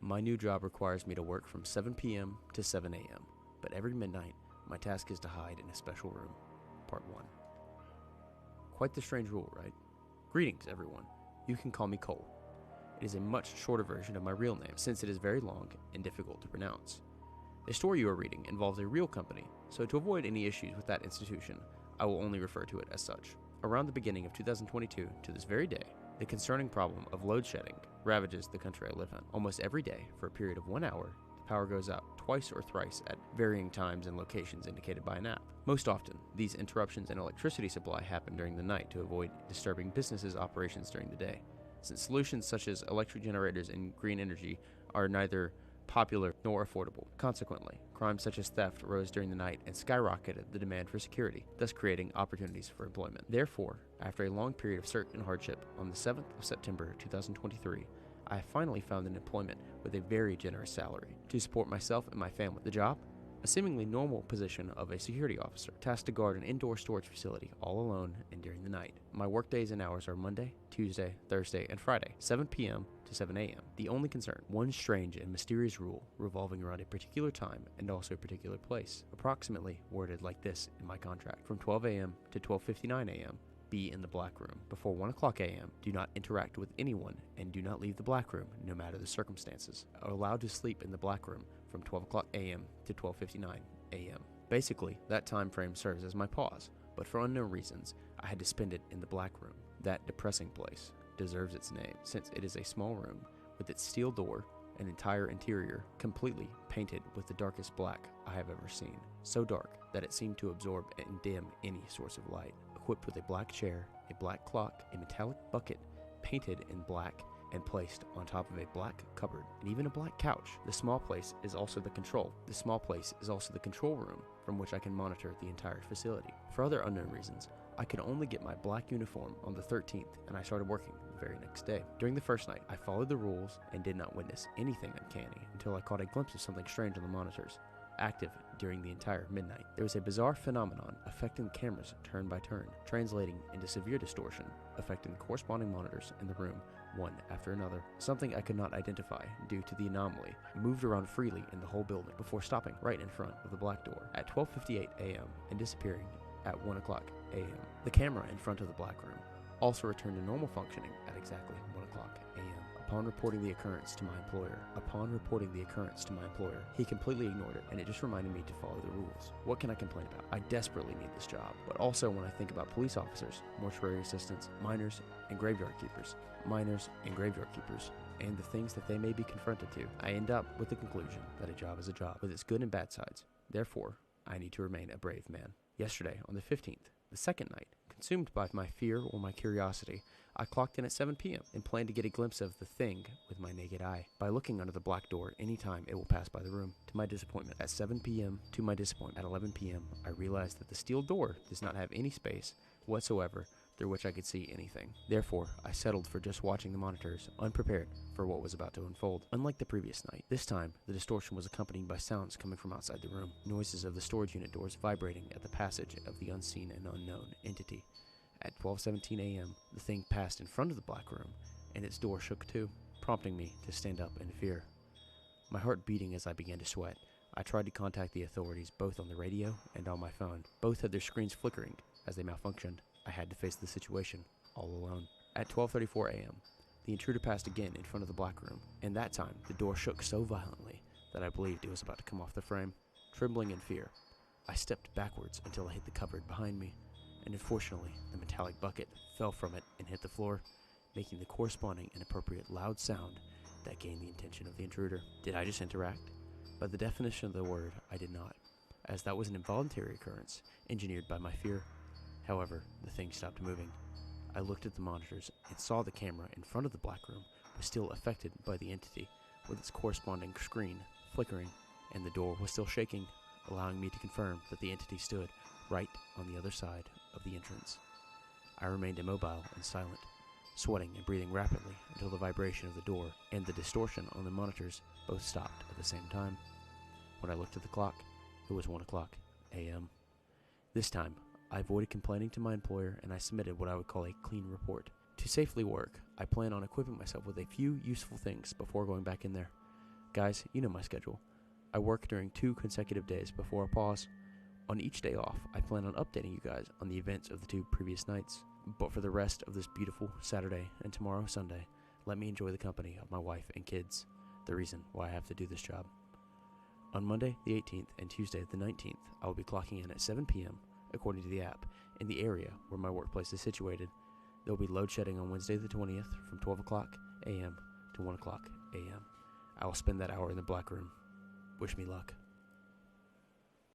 My new job requires me to work from 7 p.m. to 7 a.m., but every midnight, my task is to hide in a special room. Part 1. Quite the strange rule, right? Greetings, everyone. You can call me Cole. It is a much shorter version of my real name, since it is very long and difficult to pronounce. The story you are reading involves a real company, so to avoid any issues with that institution, I will only refer to it as such. Around the beginning of 2022 to this very day, the concerning problem of load shedding ravages the country I live in. Almost every day, for a period of 1 hour, the power goes out twice or thrice at varying times and locations indicated by an app. Most often, these interruptions in electricity supply happen during the night to avoid disturbing businesses' operations during the day. Since solutions such as electric generators and green energy are neither popular nor affordable. Consequently, crimes such as theft rose during the night and skyrocketed the demand for security, thus creating opportunities for employment. Therefore, after a long period of certain hardship, on the 7th of September 2023, I finally found an employment with a very generous salary to support myself and my family. The job? A seemingly normal position of a security officer, tasked to guard an indoor storage facility all alone and during the night. My work days and hours are Monday, Tuesday, Thursday, and Friday, 7 p.m. to 7 a.m. The only concern, one strange and mysterious rule revolving around a particular time and also a particular place, approximately worded like this in my contract. From 12 a.m. to 12:59 a.m., be in the black room. Before 1 o'clock a.m., do not interact with anyone and do not leave the black room, no matter the circumstances. Are allowed to sleep in the black room from 12 o'clock a.m. to 12:59 a.m. Basically, that time frame serves as my pause, but for unknown reasons, I had to spend it in the black room. That depressing place deserves its name, since it is a small room with its steel door and entire interior completely painted with the darkest black I have ever seen. So dark that it seemed to absorb and dim any source of light. Equipped with a black chair, a black clock, a metallic bucket painted in black and placed on top of a black cupboard, and even a black couch. The small place is also the control room from which I can monitor the entire facility. For other unknown reasons, I could only get my black uniform on the 13th, and I started working the very next day. During the first night, I followed the rules and did not witness anything uncanny until I caught a glimpse of something strange on the monitors, active during the entire midnight. There was a bizarre phenomenon affecting the cameras turn by turn, translating into severe distortion, affecting the corresponding monitors in the room one after another. Something I could not identify due to the anomaly moved around freely in the whole building before stopping right in front of the black door at 12:58 a.m. and disappearing at 1 o'clock a.m. The camera in front of the black room also returned to normal functioning at exactly 1 o'clock a.m. Upon reporting the occurrence to my employer, he completely ignored it, and it just reminded me to follow the rules. What can I complain about? I desperately need this job, but also when I think about police officers, mortuary assistants, miners, and graveyard keepers, and the things that they may be confronted to, I end up with the conclusion that a job is a job, with its good and bad sides. Therefore, I need to remain a brave man. Yesterday, on the 15th, the second night, consumed by my fear or my curiosity, I clocked in at 7 p.m. and planned to get a glimpse of the thing with my naked eye by looking under the black door any time it will pass by the room. To my disappointment, at 7 p.m., at 11 p.m., I realized that the steel door does not have any space whatsoever through which I could see anything. Therefore, I settled for just watching the monitors, unprepared for what was about to unfold. Unlike the previous night, this time, the distortion was accompanied by sounds coming from outside the room, noises of the storage unit doors vibrating at the passage of the unseen and unknown entity. At 12:17 a.m., the thing passed in front of the black room, and its door shook too, prompting me to stand up in fear. My heart beating as I began to sweat, I tried to contact the authorities both on the radio and on my phone. Both had their screens flickering as they malfunctioned. I had to face the situation all alone. At 12:34 a.m., the intruder passed again in front of the black room, and that time the door shook so violently that I believed it was about to come off the frame. Trembling in fear, I stepped backwards until I hit the cupboard behind me, and unfortunately, the metallic bucket fell from it and hit the floor, making the corresponding and appropriate loud sound that gained the attention of the intruder. Did I just interact? By the definition of the word, I did not, as that was an involuntary occurrence engineered by my fear. However, the thing stopped moving. I looked at the monitors and saw the camera in front of the black room was still affected by the entity, with its corresponding screen flickering, and the door was still shaking, allowing me to confirm that the entity stood right on the other side of the entrance. I remained immobile and silent, sweating and breathing rapidly until the vibration of the door and the distortion on the monitors both stopped at the same time. When I looked at the clock, it was 1 o'clock a.m. This time, I avoided complaining to my employer, and I submitted what I would call a clean report. To safely work, I plan on equipping myself with a few useful things before going back in there. Guys, you know my schedule. I work during 2 consecutive days before a pause. On each day off, I plan on updating you guys on the events of the 2 previous nights. But for the rest of this beautiful Saturday and tomorrow Sunday, let me enjoy the company of my wife and kids, the reason why I have to do this job. On Monday the 18th and Tuesday the 19th, I will be clocking in at 7 p.m., according to the app, in the area where my workplace is situated. There will be load shedding on Wednesday the 20th from 12 o'clock a.m. to 1 o'clock a.m. I will spend that hour in the black room. Wish me luck.